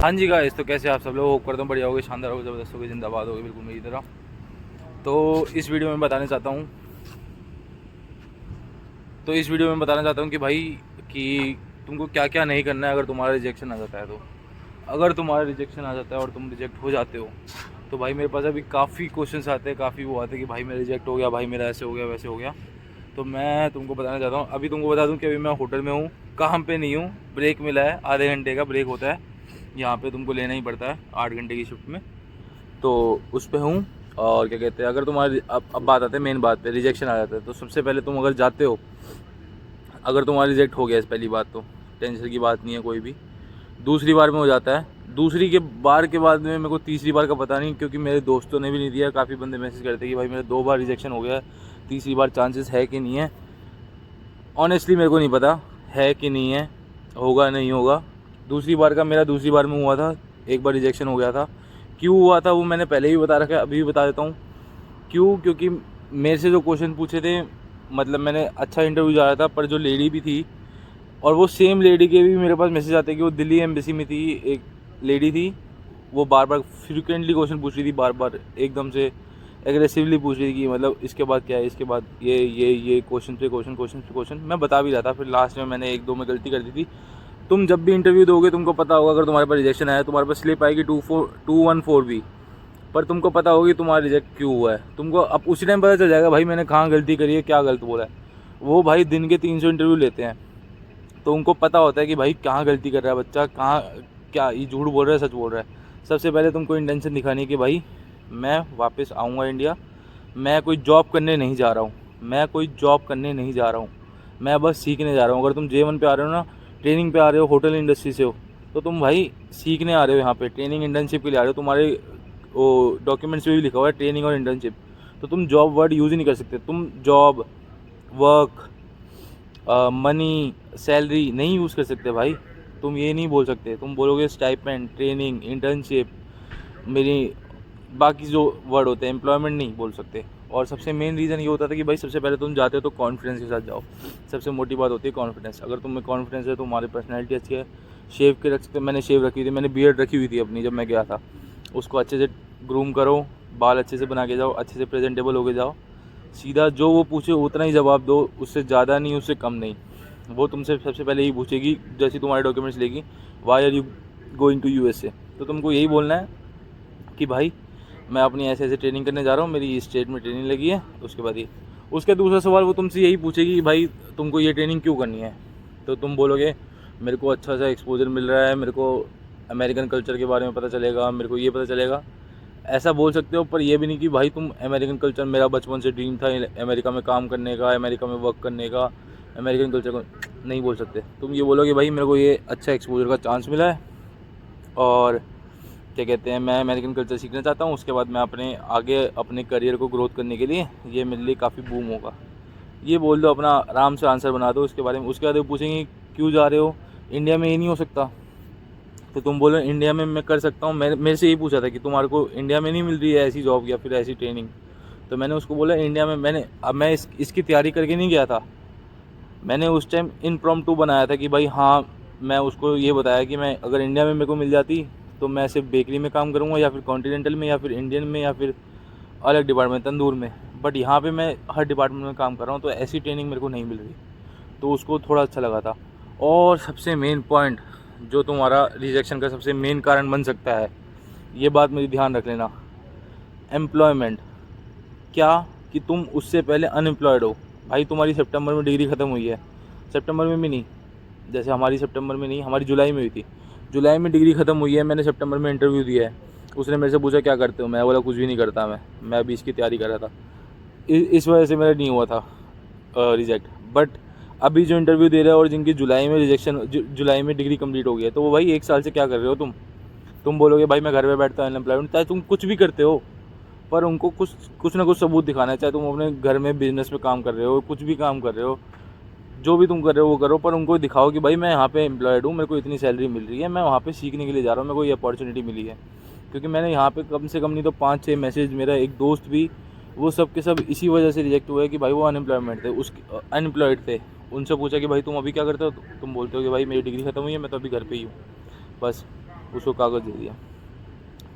हाँ जी गाइस, तो कैसे आप सब लोग? होप करता हूँ बढ़िया होगे, शानदार होगे, ज़बरदस्त होगे, जिंदाबाद होगे बिल्कुल मेरी तरह। तो इस वीडियो में बताना चाहता हूँ कि भाई कि तुमको क्या क्या नहीं करना है अगर तुम्हारा रिजेक्शन आ जाता है। तो अगर तुम्हारा रिजेक्शन आ जाता है और तुम रिजेक्ट हो जाते हो तो भाई मेरे पास अभी काफ़ी क्वेश्चंस आते हैं, काफ़ी वो आते हैं कि भाई मेरा रिजेक्ट हो गया, भाई मेरा ऐसे हो गया, वैसे हो गया। तो मैं तुमको बताना चाहता हूँ, अभी तुमको बता दूँ कि अभी मैं होटल में हूँ, काम पे नहीं हूँ, ब्रेक मिला है, आधे घंटे का ब्रेक होता है यहाँ पे, तुमको लेना ही पड़ता है 8 घंटे की शिफ्ट में। तो उस पे हूँ। और क्या कहते हैं, अगर तुम्हारी अब बात आते हैं मेन बात पे, रिजेक्शन आ जाता है तो सबसे पहले तुम अगर जाते हो, अगर तुम्हारा रिजेक्ट हो गया पहली बात तो टेंशन की बात नहीं है कोई भी। दूसरी बार में हो जाता है, दूसरी के बार के बाद में मेरे को तीसरी बार का पता नहीं, क्योंकि मेरे दोस्तों ने भी नहीं दिया। काफ़ी बंदे मैसेज करते हैं कि भाई मेरा 2 बार रिजेक्शन हो गया है, तीसरी बार चांसेस है कि नहीं है। ऑनेस्टली मेरे को नहीं पता है कि नहीं है, होगा नहीं होगा। दूसरी बार में हुआ था, एक बार रिजेक्शन हो गया था। क्यों हुआ था वो मैंने पहले ही बता रखा है, अभी भी बता देता हूँ क्यों। क्योंकि मेरे से जो क्वेश्चन पूछे थे, मतलब मैंने अच्छा इंटरव्यू जा रहा था, पर जो लेडी भी थी, और वो सेम लेडी के भी मेरे पास मैसेज आते कि वो दिल्ली एम्बेसी में थी, एक लेडी थी, वो बार बार फ्रिक्वेंटली क्वेश्चन पूछ रही थी, बार बार एकदम से एग्रेसिवली पूछ रही थी कि मतलब इसके बाद क्या है, इसके बाद ये क्वेश्चन पे क्वेश्चन, क्वेश्चन पे क्वेश्चन। मैं बता भी रहा था, फिर लास्ट में मैंने 1-2 में गलती कर दी थी। तुम जब भी इंटरव्यू दोगे तुमको पता होगा, अगर तुम्हारे पास रिजेक्शन आया, तुम्हारे पास स्लिप आएगी 214 भी, पर तुमको पता होगी तुम्हारा रिजेक्ट क्यों हुआ है। तुमको अब उसी टाइम पता चल जाएगा भाई मैंने कहाँ गलती करी है, क्या गलत बोला है। वो भाई दिन के 300 इंटरव्यू लेते हैं, तो उनको पता होता है कि भाई कहाँ गलती कर रहा है बच्चा, कहाँ क्या ये झूठ बोल रहा है, सच बोल रहा है। सबसे पहले तुमको इंटेंशन दिखानी है कि भाई मैं वापस आऊँगा इंडिया, मैं कोई जॉब करने नहीं जा रहा हूँ, मैं बस सीखने जा रहा हूँ। अगर तुम J1 पे आ रहे हो ना, ट्रेनिंग पे आ रहे हो, होटल इंडस्ट्री से हो, तो तुम भाई सीखने आ रहे हो, यहाँ पे ट्रेनिंग इंटर्नशिप के लिए आ रहे हो। तुम्हारे वो डॉक्यूमेंट्स में भी लिखा हुआ है ट्रेनिंग और इंटर्नशिप। तो तुम जॉब वर्ड यूज़ ही नहीं कर सकते, तुम जॉब, वर्क, मनी, सैलरी नहीं यूज़ कर सकते भाई। तुम ये नहीं बोल सकते, तुम बोलोगे स्टाइपेंड, ट्रेनिंग, इंटर्नशिप, मेरी बाकी जो वर्ड होते हैं, एम्प्लॉयमेंट नहीं बोल सकते। और सबसे मेन रीज़न ये होता था कि भाई सबसे पहले तुम जाते हो तो कॉन्फिडेंस के साथ जाओ। सबसे मोटी बात होती है कॉन्फिडेंस। अगर तुम्हें कॉन्फिडेंस है, तुम्हारी पर्सनैलिटी अच्छी है, शेव के रख सकते। मैंने शेव रखी थी, मैंने बियर्ड रखी हुई थी अपनी जब मैं गया था। उसको अच्छे से ग्रूम करो, बाल अच्छे से बना के जाओ, अच्छे से प्रेजेंटेबल होके जाओ, सीधा जो वो पूछे उतना ही जवाब दो, उससे ज़्यादा नहीं, उससे कम नहीं। वो तुमसे सबसे पहले यही पूछेगी, जैसे तुम्हारे डॉक्यूमेंट्स लेगी, why are you going to USA, तो तुमको यही बोलना है कि भाई मैं अपनी ऐसे ऐसे ट्रेनिंग करने जा रहा हूँ, मेरी स्टेट में ट्रेनिंग लगी है। उसके बाद ये, उसका दूसरा सवाल वो तुमसे यही पूछेगी कि भाई तुमको ये ट्रेनिंग क्यों करनी है। तो तुम बोलोगे मेरे को अच्छा सा एक्सपोजर मिल रहा है, मेरे को अमेरिकन कल्चर के बारे में पता चलेगा, मेरे को ये पता चलेगा। ऐसा बोल सकते हो, पर ये भी नहीं कि भाई तुम अमेरिकन कल्चर, मेरा बचपन से ड्रीम था अमेरिका में काम करने का, अमेरिका में वर्क करने का, अमेरिकन कल्चर को नहीं बोल सकते। तुम ये बोलोगे भाई मेरे को ये अच्छा एक्सपोजर का चांस मिला है, और क्या कहते हैं, मैं अमेरिकन कल्चर सीखना चाहता हूँ। उसके बाद मैं अपने आगे अपने करियर को ग्रोथ करने के लिए ये मेरे लिए काफ़ी बूम होगा। ये बोल दो, अपना आराम से आंसर बना दो उसके बारे में। उसके बाद वो पूछेंगे क्यों जा रहे हो, इंडिया में ये नहीं हो सकता। तो तुम बोलो इंडिया में मैं कर सकता हूँ। मेरे से यही पूछा था कि तुम्हारे को इंडिया में नहीं मिल रही है ऐसी जॉब या फिर ऐसी ट्रेनिंग। तो मैंने उसको बोला इंडिया में मैं इसकी तैयारी करके नहीं गया था। मैंने उस टाइम इम्प्रॉम्प्टू बनाया था कि भाई हाँ, मैं उसको ये बताया कि मैं अगर इंडिया में मेरे को मिल जाती तो मैं सिर्फ बेकरी में काम करूँगा, या फिर कॉन्टिनेंटल में, या फिर इंडियन में, या फिर अलग डिपार्टमेंट तंदूर में। बट यहाँ पे मैं हर डिपार्टमेंट में काम कर रहा हूँ, तो ऐसी ट्रेनिंग मेरे को नहीं मिल रही। तो उसको थोड़ा अच्छा लगा था। और सबसे मेन पॉइंट जो तुम्हारा रिजेक्शन का सबसे मेन कारण बन सकता है, ये बात मुझे ध्यान रख लेना, एम्प्लॉयमेंट। क्या कि तुम उससे पहले अनएम्प्लॉयड हो। भाई तुम्हारी सितंबर में डिग्री ख़त्म हुई है, सितंबर में भी नहीं, जैसे हमारी सितंबर में नहीं, हमारी जुलाई में हुई थी। जुलाई में डिग्री ख़त्म हुई है, मैंने सितंबर में इंटरव्यू दिया है। उसने मेरे से पूछा क्या करते हो, मैं बोला कुछ भी नहीं करता, मैं अभी इसकी तैयारी कर रहा था। इस वजह से मेरा नहीं हुआ था रिजेक्ट। बट अभी जो इंटरव्यू दे रहे हो और जिनकी जुलाई में रिजेक्शन, जुलाई में डिग्री कंप्लीट हो गई है, तो वो भाई 1 साल से क्या कर रहे हो तुम बोलोगे भाई मैं घर में बैठता हूँ अनएम्प्लॉयमेंट, चाहे तुम कुछ भी करते हो, पर उनको कुछ ना कुछ सबूत दिखाना है। चाहे तुम अपने घर में बिजनेस में काम कर रहे हो, कुछ भी काम कर रहे हो, जो भी तुम कर रहे हो वो करो, पर उनको दिखाओ कि भाई मैं यहाँ पे एम्प्लॉयड हूँ, मेरे को इतनी सैलरी मिल रही है, मैं वहाँ पे सीखने के लिए जा रहा हूँ, मेरे को ये अपॉर्चुनिटी मिली है। क्योंकि मैंने यहाँ पे कम से कम नहीं तो 5-6 मैसेज, मेरा एक दोस्त भी, वो सब के सब इसी वजह से रिजेक्ट हुए कि भाई वो अनएम्प्लॉयमेंट थे, अनएम्प्लॉयड थे। उनसे पूछा कि भाई तुम अभी क्या करते हो, तुम बोलते हो कि भाई मेरी डिग्री ख़त्म हुई है, मैं तो अभी घर पे ही हूँ। बस उसको कागज़ दे दिया।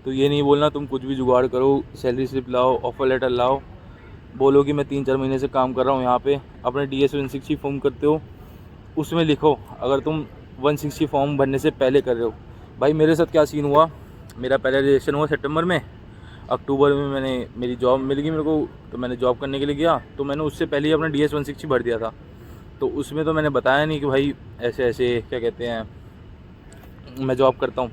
तो ये नहीं बोलना तुम कुछ भी जुगाड़ करो, सैलरी स्लिप लाओ, ऑफ़र लेटर लाओ, बोलो कि मैं 3-4 महीने से काम कर रहा हूँ यहाँ पे, अपने DS 160 फॉर्म करते हो, उसमें लिखो अगर तुम 160 फॉर्म भरने से पहले कर रहे हो। भाई मेरे साथ क्या सीन हुआ, मेरा पहला रिजेक्शन हुआ सितंबर में, अक्टूबर में मेरी जॉब मिल गई मेरे को, तो मैंने जॉब करने के लिए गया, तो मैंने उससे पहले ही अपना DS 160 भर दिया था। तो उसमें तो मैंने बताया नहीं कि भाई ऐसे ऐसे क्या कहते हैं मैं जॉब करता हूँ।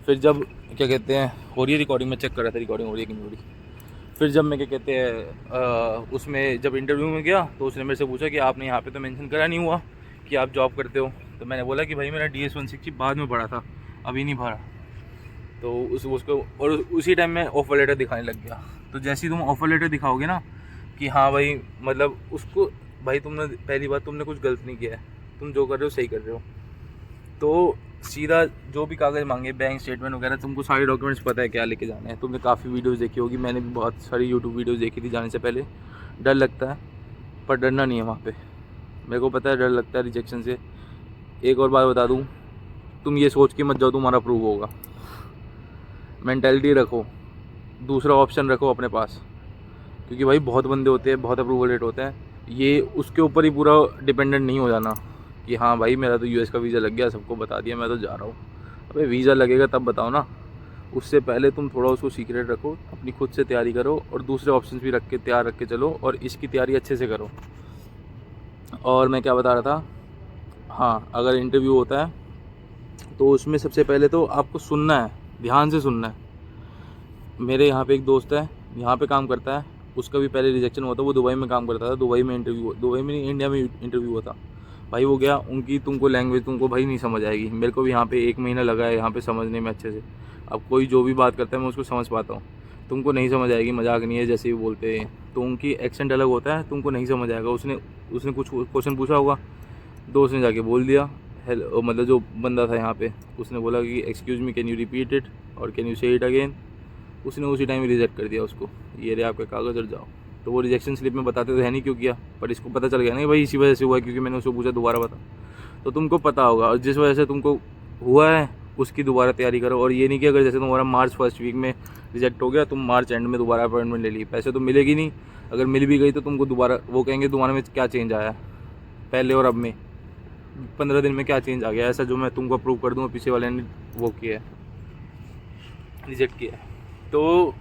फिर जब क्या कहते हैं हो रही है रिकॉर्डिंग, में चेक कर रहा था रिकॉर्डिंग हो रही है कि नहीं हो रही। फिर जब मैं क्या कहते हैं उसमें जब इंटरव्यू में गया तो उसने मेरे से पूछा कि आपने यहाँ पे तो मेंशन करा नहीं हुआ कि आप जॉब करते हो। तो मैंने बोला कि भाई मेरा DS 160 बाद में पड़ा था, अभी नहीं भरा। तो उसको और उसी टाइम में ऑफ़र लेटर दिखाने लग गया। तो जैसे ही तुम ऑफ़र लेटर दिखाओगे ना कि हाँ भाई मतलब उसको, भाई तुमने पहली बात तुमने कुछ गलत नहीं किया है, तुम जो कर रहे हो सही कर रहे हो। तो सीधा जो भी कागज़ मांगे, बैंक स्टेटमेंट वगैरह, तुमको सारे डॉक्यूमेंट्स पता है क्या लेके जाने हैं। तुमने काफ़ी वीडियोस देखी होगी, मैंने भी बहुत सारी यूट्यूब वीडियोस देखी थी जाने से पहले। डर लगता है पर डरना नहीं है वहाँ पे, मेरे को पता है डर लगता है रिजेक्शन से। एक और बात बता दूँ, तुम ये सोच के मत जाओ तुम्हारा अप्रूव होगा। मेंटालिटी रखो, दूसरा ऑप्शन रखो अपने पास, क्योंकि भाई बहुत बंदे होते हैं, बहुत अप्रूवल रेट होता है। ये उसके ऊपर ही पूरा डिपेंडेंट नहीं हो जाना कि हाँ भाई मेरा तो US का वीज़ा लग गया, सबको बता दिया, मैं तो जा रहा हूँ। अबे वीज़ा लगेगा तब बताओ ना, उससे पहले तुम थोड़ा उसको सीक्रेट रखो, अपनी खुद से तैयारी करो और दूसरे ऑप्शंस भी तैयार रख के चलो, और इसकी तैयारी अच्छे से करो। और मैं क्या बता रहा था, हाँ अगर इंटरव्यू होता है तो उसमें सबसे पहले तो आपको सुनना है, ध्यान से सुनना है। मेरे यहाँ पे एक दोस्त है, यहाँ पे काम करता है, उसका भी पहले रिजेक्शन हुआ था, वो दुबई में काम करता था, दुबई में नहीं इंडिया में इंटरव्यू हुआ था। भाई वो गया, उनकी तुमको लैंग्वेज तुमको भाई नहीं समझ आएगी। मेरे को भी यहाँ पे 1 महीना लगा है यहाँ पे समझने में अच्छे से। अब कोई जो भी बात करता है मैं उसको समझ पाता हूँ, तुमको नहीं समझ आएगी, मजाक नहीं है, जैसे भी बोलते हैं तो उनकी एक्सेंट अलग होता है, तुमको नहीं समझ आएगा। उसने कुछ क्वेश्चन पूछा होगा, दोस्त ने जाके बोल दिया हेलो, मतलब जो बंदा था यहाँ पे उसने बोला कि excuse me can you repeat it और कैन यू से इट अगेन। उसने उसी टाइम रिजेक्ट कर दिया उसको, ये रहे आपके कागज़ और जाओ। तो वो रिजेक्शन स्लिप में बताते तो है नहीं क्यों किया, पर इसको पता चल गया ना भाई इसी वजह से हुआ, क्योंकि मैंने उसको पूछा दोबारा बता। तो तुमको पता होगा, और जिस वजह से तुमको हुआ है उसकी दोबारा तैयारी करो। और ये नहीं कि अगर जैसे तुम्हारा मार्च फर्स्ट वीक में रिजेक्ट हो गया, तुम मार्च एंड में दोबारा अपॉइंटमेंट ले ली, पैसे तो मिलेगी नहीं। अगर मिल भी गई तो तुमको दोबारा वो कहेंगे तुम्हारे में क्या चेंज आया पहले और अब में, 15 दिन में क्या चेंज आ गया ऐसा जो मैं तुमको अप्रूव कर दूँ, पीछे वाले ने वो किया है, रिजेक्ट किया है। तो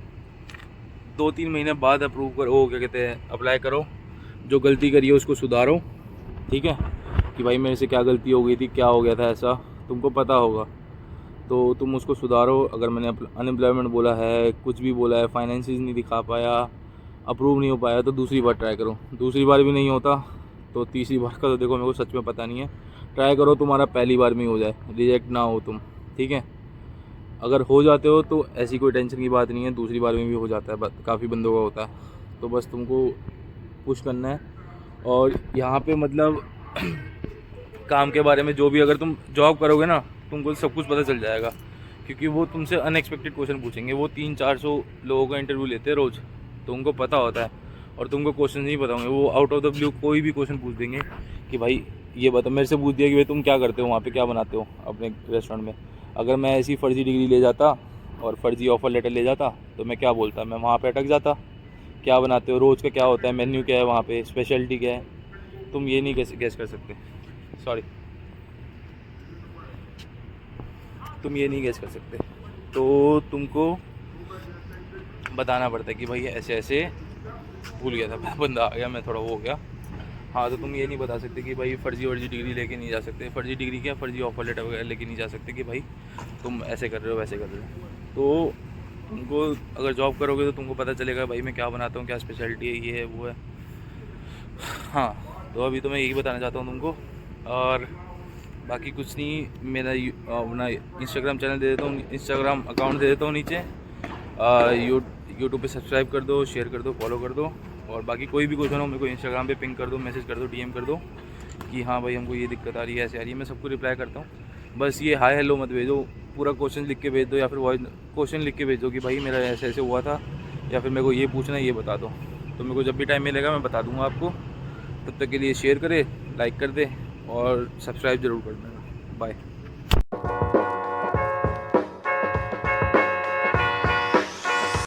2-3 महीने बाद अप्रूव करो, क्या कहते हैं अप्लाई करो, जो गलती करी है उसको सुधारो, ठीक है, कि भाई मेरे से क्या गलती हो गई थी, क्या हो गया था ऐसा, तुमको पता होगा तो तुम उसको सुधारो। अगर मैंने अनएम्प्लॉयमेंट बोला है, कुछ भी बोला है, फाइनेंसिस नहीं दिखा पाया, अप्रूव नहीं हो पाया, तो दूसरी बार ट्राई करो। दूसरी बार भी नहीं होता तो तीसरी बार का तो देखो मेरे को सच में पता नहीं है, ट्राई करो तुम्हारा पहली बार में ही हो जाए, रिजेक्ट ना हो तुम, ठीक है। अगर हो जाते हो तो ऐसी कोई टेंशन की बात नहीं है, दूसरी बार में भी हो जाता है, काफ़ी बंदों का होता है। तो बस तुमको पुश करना है। और यहाँ पे मतलब काम के बारे में जो भी, अगर तुम जॉब करोगे ना तुमको सब कुछ पता चल जाएगा, क्योंकि वो तुमसे अनएक्सपेक्टेड क्वेश्चन पूछेंगे। वो 300-400 लोगों का इंटरव्यू लेते हैं रोज़, तो उनको पता होता है, और तुमको क्वेश्चन नहीं पता होंगे, वो आउट ऑफ द ब्लू कोई भी क्वेश्चन पूछ देंगे कि भाई ये बता, मेरे से पूछ दिया कि भाई तुम क्या करते हो वहाँ पे, क्या बनाते हो अपने रेस्टोरेंट में। अगर मैं ऐसी फर्जी डिग्री ले जाता और फर्जी ऑफ़र लेटर ले जाता तो मैं क्या बोलता, मैं वहाँ पे अटक जाता। क्या बनाते हो, रोज़ का क्या होता है, मेन्यू क्या है वहाँ पे, स्पेशलिटी क्या है, तुम ये नहीं गैस कर सकते, सॉरी तुम ये नहीं गैस कर सकते। तो तुमको बताना पड़ता है कि भाई ऐसे ऐसे, भूल गया था बंदा आ गया, मैं थोड़ा वो हो गया। हाँ तो तुम ये नहीं बता सकते कि भाई फर्जी वर्जी डिग्री लेके नहीं जा सकते, फर्जी डिग्री क्या, फर्जी ऑफर लेटर वगैरह लेके नहीं जा सकते कि भाई तुम ऐसे कर रहे हो वैसे कर रहे हो। तो तुमको अगर जॉब करोगे तो तुमको पता चलेगा भाई मैं क्या बनाता हूँ, क्या स्पेशलिटी है, ये है वो है। हाँ तो अभी तो मैं यही बताना चाहता हूँ तुमको, और बाकी कुछ नहीं। मेरा अपना इंस्टाग्राम चैनल दे देता हूँ, इंस्टाग्राम अकाउंट दे देता हूँ नीचे, यूट्यूब पे सब्सक्राइब कर दो, शेयर कर दो, फॉलो कर दो। और बाकी कोई भी क्वेश्चन हो मेरे को इंस्टाग्राम पे पिंग कर दो, मैसेज कर दो, DM कर दो कि हाँ भाई हमको ये दिक्कत आ रही है, ऐसे आ रही है, मैं सबको रिप्लाई करता हूँ। बस ये हाय हेलो मत भेजो, पूरा क्वेश्चन लिख के भेज दो, या फिर वॉइस क्वेश्चन लिख के भेज दो कि भाई मेरा ऐसे ऐसे हुआ था, या फिर मेरे को ये पूछना है, ये बता दो। तो मेरे को जब भी टाइम मिलेगा मैं बता दूँगा आपको। तब तक के लिए शेयर करे, लाइक कर दे और सब्सक्राइब ज़रूर कर देना। बाय।